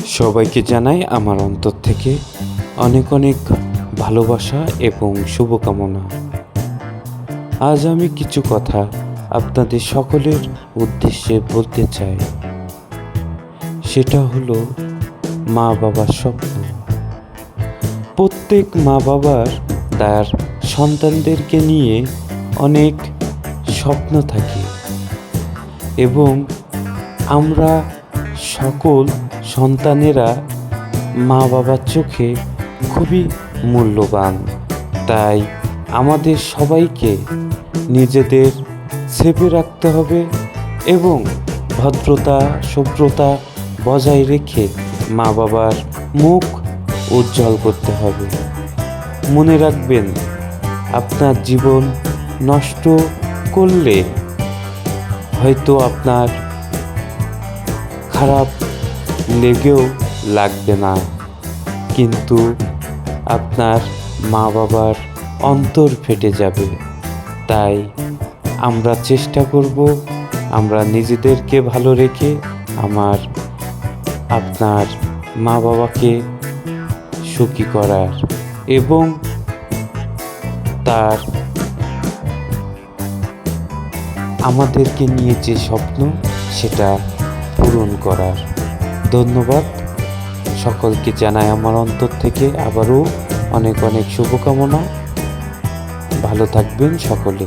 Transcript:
সবাইকে জানাই আমার অন্তর থেকে অনেক অনেক ভালোবাসা এবং শুভকামনা। আজ আমি কিছু কথা আপনাদের সকলের উদ্দেশ্যে বলতে চাই। সেটা হলো মা বাবার স্বপ্ন। প্রত্যেক মা বাবার তার সন্তানদেরকে নিয়ে অনেক স্বপ্ন থাকে এবং আমরা সকল সন্তানেরা মা বাবার চোখে খুবই মূল্যবান। তাই আমাদের সবাইকে নিজেদের সেভে রাখতে হবে এবং ভদ্রতা সভ্যতা বজায় রেখে মা বাবার মুখ উজ্জ্বল করতে হবে। মনে রাখবেন, আপনার জীবন নষ্ট করলে হয়তো আপনার খারাপ লেগেও লাগবে না, কিন্তু আপনার মা বাবার অন্তর ফেটে যাবে। তাই আমরা চেষ্টা করব আমরা নিজেদেরকে ভালো রেখে আপনার মা বাবাকে সুখী করার এবং তার আমাদেরকে নিয়ে যে স্বপ্ন সেটা পূরণ করার। ধন্যবাদ। সকলকে জানাই আমার অন্তর থেকে আবারও অনেক অনেক শুভকামনা। ভালো থাকবেন সকলে।